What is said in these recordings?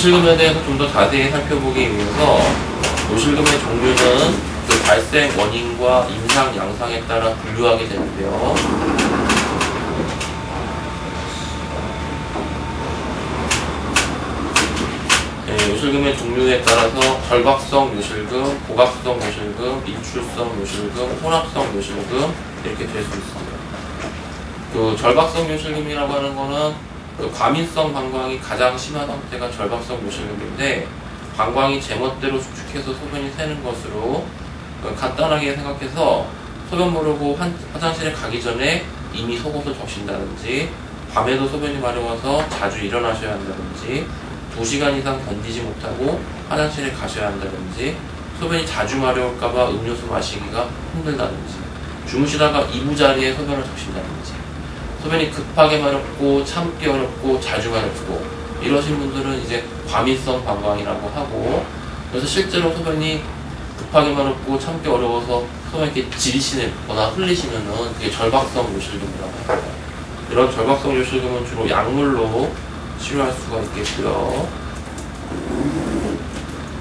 요실금에 대해서 좀 더 자세히 살펴보기 위해서 요실금의 종류는 그 발생 원인과 임상, 양상에 따라 분류하게 되는데요. 요실금의 종류에 따라서 절박성 요실금, 복합성 요실금, 입출성 요실금, 혼합성 요실금 이렇게 될 수 있습니다. 그 절박성 요실금이라고 하는 거는 그 과민성 방광이 가장 심한 상태가 절박성 요실금인데, 방광이 제멋대로 수축해서 소변이 새는 것으로 간단하게 생각해서 소변 모르고 화장실에 가기 전에 이미 속옷을 적신다든지, 밤에도 소변이 마려워서 자주 일어나셔야 한다든지, 2시간 이상 견디지 못하고 화장실에 가셔야 한다든지, 소변이 자주 마려울까봐 음료수 마시기가 힘들다든지, 주무시다가 이부자리에 소변을 적신다든지, 소변이 급하게 마렵고 참기 어렵고 자주 마렵고 이러신 분들은 이제 과민성 방광이라고 하고, 그래서 실제로 소변이 급하게 마렵고 참기 어려워서 소변이 이렇게 지리시거나 흘리시면은 그게 절박성 요실금이라고 합니다. 이런 절박성 요실금은 주로 약물로 치료할 수가 있겠고요.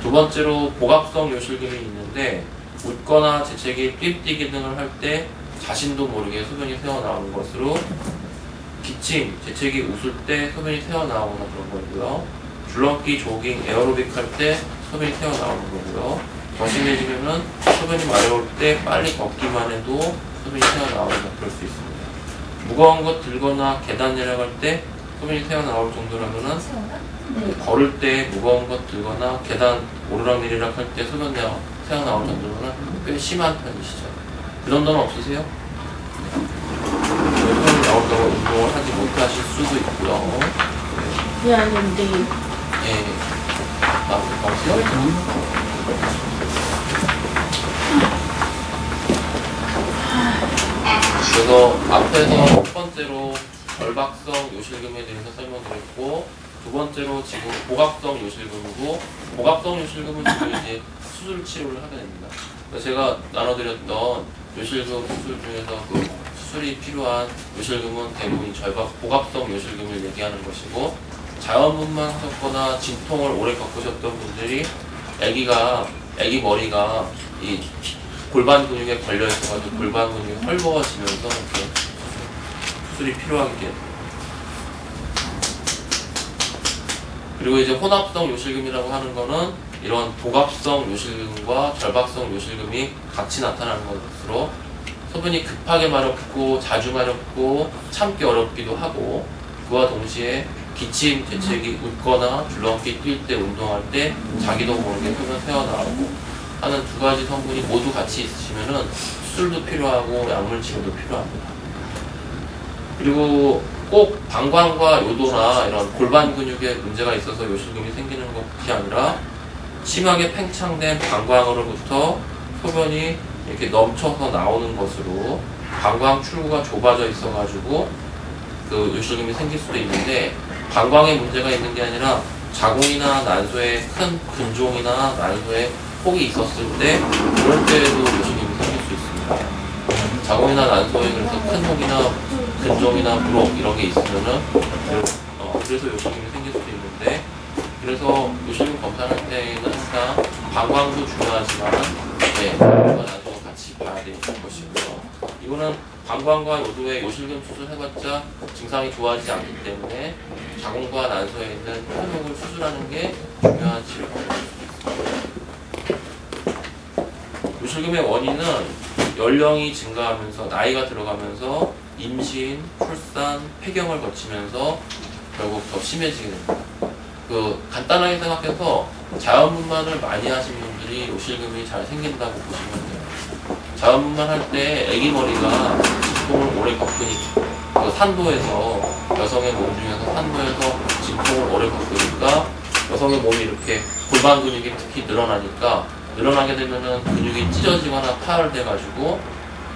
두 번째로 복합성 요실금이 있는데, 웃거나 재채기, 삐뛰기 등을 할 때 자신도 모르게 소변이 새어나오는 것으로, 기침, 재채기, 웃을 때 소변이 새어나오거나 그런 거고요. 줄넘기, 조깅, 에어로빅 할 때 소변이 새어나오는 거고요. 더 심해지면은 소변이 마려울 때 빨리 걷기만 해도 소변이 새어나오거나 그럴 수 있습니다. 무거운 것 들거나 계단 내려갈 때 소변이 새어나올 정도라면은 걸을 때 무거운 것 들거나 계단 오르락내리락 할 때 소변이 새어나올 정도로는 꽤 심한 편이시죠. 그 정도는 없으세요? 소변이 나올까봐 운동을 하지 못하실 수도 있고요. 미안한데. 예. 나오세요? 그래서 앞에서 첫 번째로 절박성 요실금에 대해서 설명드렸고, 두 번째로 지금 복합성 요실금이고, 복합성 요실금은 지금 이제 수술 치료를 하게 됩니다. 그래서 제가 나눠드렸던 요실금 수술 중에서 그 수술이 필요한 요실금은 대부분 복합성 요실금을 얘기하는 것이고, 자연분만 하셨거나 진통을 오래 겪으셨던 분들이 애기 머리가 이 골반 근육에 걸려 있어가지고 골반 근육이 헐거워지면서 이렇게 수술이 필요하게 돼요. 그리고 이제 혼합성 요실금이라고 하는 거는 이런 복합성 요실금과 절박성 요실금이 같이 나타나는 것으로, 소변이 급하게 마렵고 자주 마렵고 참기 어렵기도 하고, 그와 동시에 기침, 재채기, 웃거나 줄넘기 뛸 때, 운동할 때 자기도 모르게 소변 새어나오고 하는 두 가지 성분이 모두 같이 있으시면은 수술도 필요하고 약물 치료도 필요합니다. 그리고 꼭 방광과 요도나 이런 골반 근육에 문제가 있어서 요실금이 생기는 것이 아니라, 심하게 팽창된 방광으로부터 소변이 이렇게 넘쳐서 나오는 것으로 방광 출구가 좁아져 있어가지고 그 요실금이 생길 수도 있는데, 방광에 문제가 있는 게 아니라 자궁이나 난소에 큰 근종이나 난소에 혹이 있었을 때, 그럴 때에도 요실금이 생길 수 있습니다. 자궁이나 난소에 그래서 큰 혹이나 근종이나 물혹 이런 게 있으면은 그래서 요실금이 생길 수도 있는데, 그래서 요실금 검사할 때는 항상 방광도 중요하지만 자궁과 난소가 같이 봐야 되는 것이고요. 이거는 방광과 요도에 요실금 수술해봤자 증상이 좋아지지 않기 때문에 자궁과 난소에 있는 큰 혹을 수술하는 게 중요한 치료 방법입니다. 요실금의 원인은 연령이 증가하면서, 나이가 들어가면서 임신, 출산, 폐경을 거치면서 결국 더 심해지게 됩니다. 간단하게 생각해서 자연분만을 많이 하신 분들이 요실금이 잘 생긴다고 보시면 돼요. 자연분만 할 때 애기 머리가 진통을 오래 겪으니까, 산도에서, 여성의 몸 중에서 산도에서 진통을 오래 겪으니까 여성의 몸이 이렇게 골반 근육이 특히 늘어나게 되면은 근육이 찢어지거나 파열돼가지고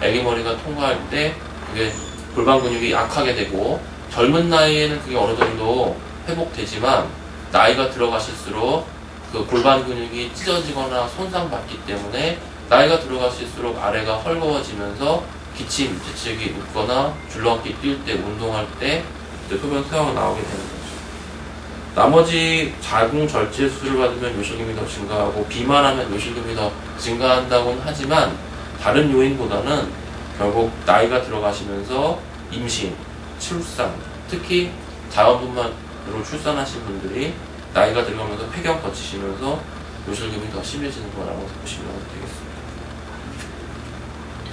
애기 머리가 통과할 때 그게 골반 근육이 약하게 되고, 젊은 나이에는 그게 어느 정도 회복되지만 나이가 들어가실수록 그 골반 근육이 찢어지거나 손상받기 때문에 나이가 들어가실수록 아래가 헐거워지면서 기침, 재채기, 웃거나 줄넘기 뛸 때, 운동할 때 소변 새어 나오게 되는 거죠. 나머지 자궁 절제 수술을 받으면 요실금이 더 증가하고 비만하면 요실금이 더 증가한다고는 하지만 다른 요인보다는 결국 나이가 들어가시면서 임신, 출산, 특히 자연분만으로 출산하신 분들이 나이가 들어가면서 폐경 거치시면서 요실금이 더 심해지는 거라고 보시면 되겠습니다.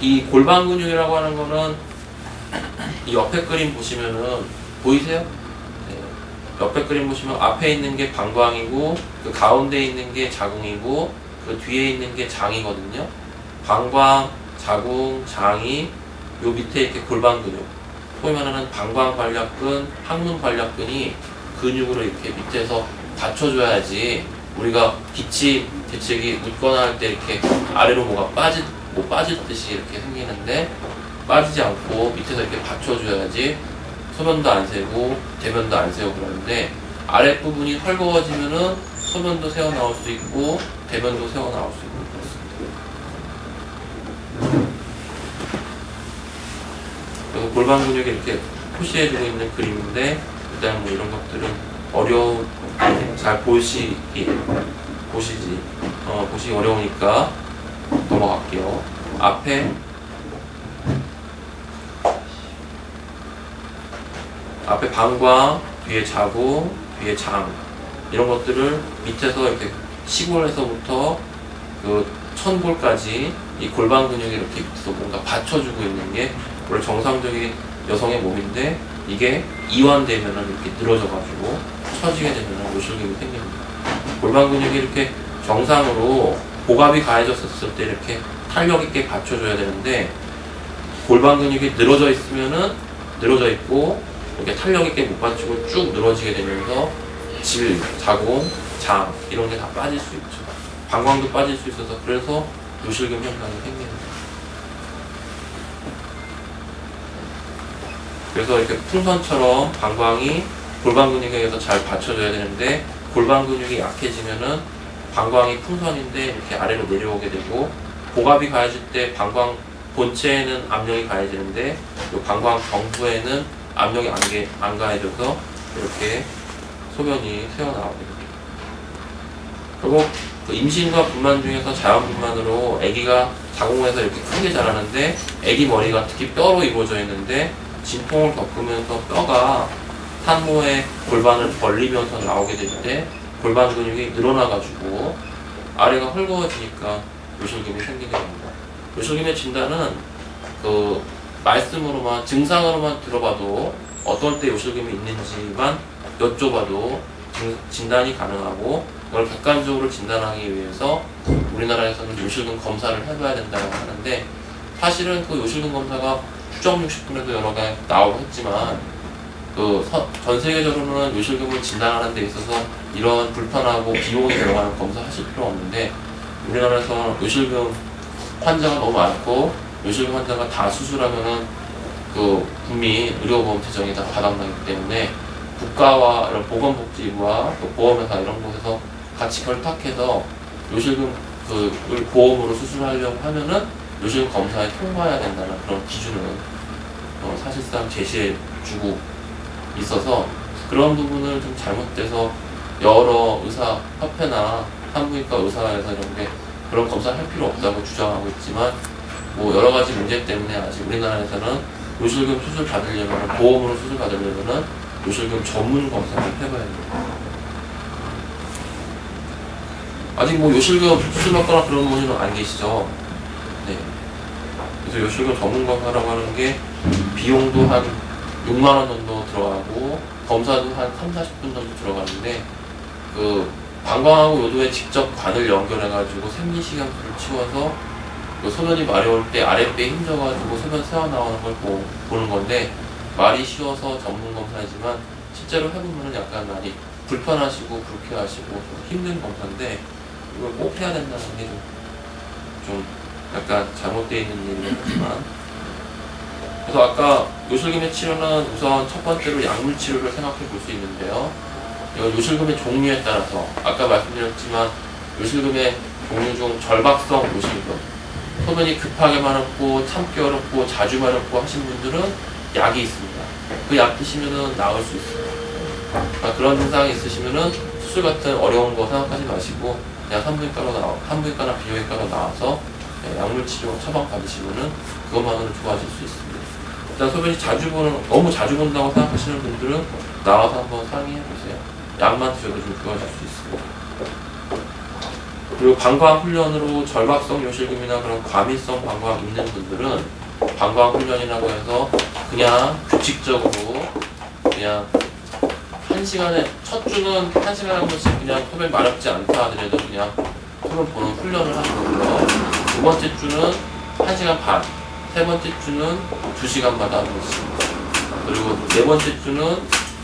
이 골반 근육이라고 하는 거는 이 옆에 그림 보시면은 보이세요? 네. 옆에 그림 보시면 앞에 있는 게 방광이고 그 가운데 있는 게 자궁이고 그 뒤에 있는 게 장이거든요. 방광, 자궁, 장이 요 밑에 이렇게 골반 근육 소위 말하는 방광관략근, 항문관략근이 근육으로 이렇게 밑에서 받쳐줘야지 우리가 기침, 대책이 웃거나 할 때 이렇게 아래로 뭐가 빠질 듯이 이렇게 생기는데 빠지지 않고 밑에서 이렇게 받쳐줘야지 소변도 안 새고 대변도 안 새고 그러는데 아랫부분이 헐거워지면은 소변도 새어 나올 수 있고 대변도 새어 나올 수 있고 그렇습니다. 그래서 골반 근육이 이렇게 표시해주고 있는 그림인데 일단 뭐 이런 것들은 잘 보시지 어려우니까 넘어갈게요. 앞에 방광, 뒤에 자궁, 뒤에 장 이런 것들을 밑에서 이렇게 시골에서부터 그 천골까지 이 골반 근육이 이렇게 밑에서 뭔가 받쳐주고 있는 게 원래 정상적인 여성의 몸인데 이게 이완되면은 이렇게 늘어져가지고 처지게 되면은 요실금이 생깁니다. 골반 근육이 이렇게 정상으로 복압이 가해졌을 때 이렇게 탄력 있게 받쳐줘야 되는데 골반 근육이 늘어져 있으면은 늘어져 있고 이렇게 탄력 있게 못 받치고 쭉 늘어지게 되면서 질, 자궁, 장 이런 게 다 빠질 수 있죠. 방광도 빠질 수 있어서 그래서 요실금 현상이 생기는 거예요. 그래서 이렇게 풍선처럼 방광이 골반 근육에 의해서 잘 받쳐줘야 되는데 골반 근육이 약해지면은 방광이 풍선인데 이렇게 아래로 내려오게 되고 복압이 가해질 때 방광 본체에는 압력이 가해지는데 이 방광 경부에는 압력이 안 가해져서 이렇게 소변이 새어나오게 됩니다. 그리고 그 임신과 분만 중에서 자연분만으로 아기가 자궁에서 이렇게 크게 자라는데 아기 머리가 특히 뼈로 이루어져 있는데 진통을 겪으면서 뼈가 산모의 골반을 벌리면서 나오게 될 때 골반 근육이 늘어나가지고 아래가 헐거워지니까 요실금이 생기게 됩니다. 요실금의 진단은 그 말씀으로만 증상으로만 들어봐도 어떨 때 요실금이 있는지만 여쭤봐도 진단이 가능하고 그걸 객관적으로 진단하기 위해서 우리나라에서는 요실금 검사를 해봐야 된다고 하는데 사실은 그 요실금 검사가 국정60분에도 여러 개 나오고 했지만 전 세계적으로는 요실금을 진단하는 데 있어서 이런 불편하고 비용이 들어가는 검사 하실 필요 없는데 우리나라에서 요실금 환자가 너무 많고 요실금 환자가 다 수술하면은 그 국민 의료보험 재정이 다 바닥나기 때문에 국가와 이런 보건복지부와 또 보험회사 이런 곳에서 같이 결탁해서 요실금 을 보험으로 수술하려고 하면은 요실금 검사에 통과해야 된다는 그런 기준을 사실상 제시해주고 있어서 그런 부분을 좀 잘못돼서 여러 의사 협회나 산부인과 의사에서 이런 게 그런 검사를 할 필요 없다고 주장하고 있지만 뭐 여러 가지 문제 때문에 아직 우리나라에서는 요실금 수술 받으려면 보험으로 수술 받으려면은 요실금 전문 검사를 해봐야 됩니다. 아직 뭐 요실금 수술 받거나 그런 분은 안 계시죠? 네. 그래서 요실금 전문 검사라고 하는 게 비용도 한 6만원 정도 들어가고 검사도 한 3-40분 정도 들어가는데 그 방광하고 요도에 직접 관을 연결해가지고 생리식염수를 치워서 그 소변이 마려울 때 아랫배에 힘줘가지고 소변 새어나오는 걸 보는 건데 말이 쉬워서 전문 검사이지만 실제로 해보면 약간 많이 불편하시고 불쾌하시고 좀 힘든 검사인데 이걸 꼭 해야 된다는 게 좀 약간 잘못되어 있는 일이긴 하지만 그래서 아까 요실금의 치료는 우선 첫 번째로 약물 치료를 생각해 볼 수 있는데요. 이건 요실금의 종류에 따라서 아까 말씀드렸지만 요실금의 종류 중 절박성 요실금 소변이 급하게 마렵고 참기 어렵고 자주 마렵고 하신 분들은 약이 있습니다. 그 약 드시면은 나을 수 있어요. 그러니까 그런 증상이 있으시면은 수술 같은 어려운 거 생각하지 마시고 그냥 산부인과나 비뇨기과로 나와서 약물 치료 처방 받으시면은 그것만으로 좋아질 수 있습니다. 일단 소변이 너무 자주 본다고 생각하시는 분들은 나와서 한번 상의해 보세요. 약만 드셔도 좀 좋아질 수 있습니다. 그리고 방광 훈련으로 절박성 요실금이나 그런 과민성 방광 있는 분들은 방광 훈련이라고 해서 그냥 규칙적으로 그냥 첫 주는 1시간에 한 번씩 그냥 소변 마렵지 않다 하더라도 그냥 소변 보는 훈련을 하는 거고요. 두 번째 주는 1시간 반, 세 번째 주는 2시간마다 한 번씩, 그리고 네 번째 주는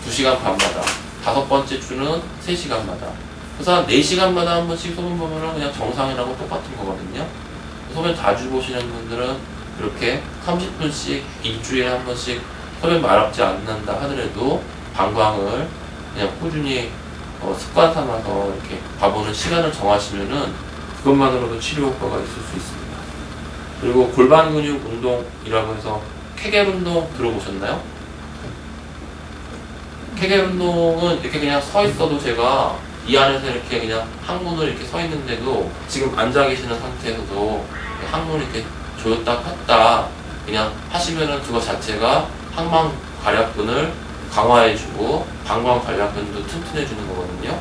2시간 반마다, 다섯 번째 주는 3시간마다. 그래서 한 4시간마다 한 번씩 소변 보면은 그냥 정상이라고 똑같은 거거든요. 소변 자주 보시는 분들은 이렇게 30분씩 일주일에 한 번씩 소변 마렵지 않는다 하더라도 방광을 그냥 꾸준히 습관 삼아서 이렇게 봐보는 시간을 정하시면은 그것만으로도 치료 효과가 있을 수 있습니다. 그리고 골반 근육 운동이라고 해서 케겔 운동 들어보셨나요? 케겔 운동은 이렇게 그냥 서 있어도 제가 이 안에서 이렇게 그냥 항문을 이렇게 서 있는데도 지금 앉아 계시는 상태에서도 항문을 이렇게 조였다 폈다 그냥 하시면은 그거 자체가 항만 괄약근을 강화해주고 방광 괄약근도 튼튼해주는 거거든요.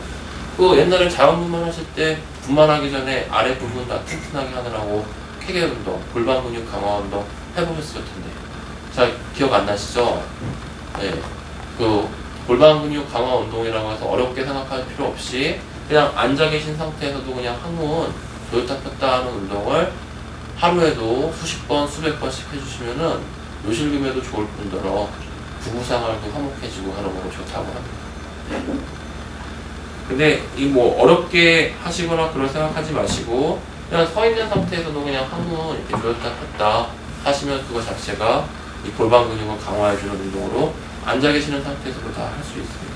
그 옛날에 자연분만 하실 때 분만하기 전에 아래 부분 다 튼튼하게 하느라고 케겔 운동, 골반 근육 강화 운동 해보셨을 텐데 잘 기억 안 나시죠? 네. 그 골반 근육 강화 운동이라고 해서 어렵게 생각할 필요 없이 그냥 앉아 계신 상태에서도 그냥 항문 조였다 폈다 하는 운동을 하루에도 수십 번, 수백 번씩 해주시면은 요실금에도 좋을 뿐더러 부부생활도 화목해지고 하는 거로 좋다고 합니다. 근데 이 뭐 어렵게 하시거나 그런 생각하지 마시고 그냥 서 있는 상태에서도 그냥 항문 이렇게 조였다 폈다 하시면 그거 자체가 이 골반 근육을 강화해주는 운동으로 앉아 계시는 상태에서도 다 할 수 있습니다.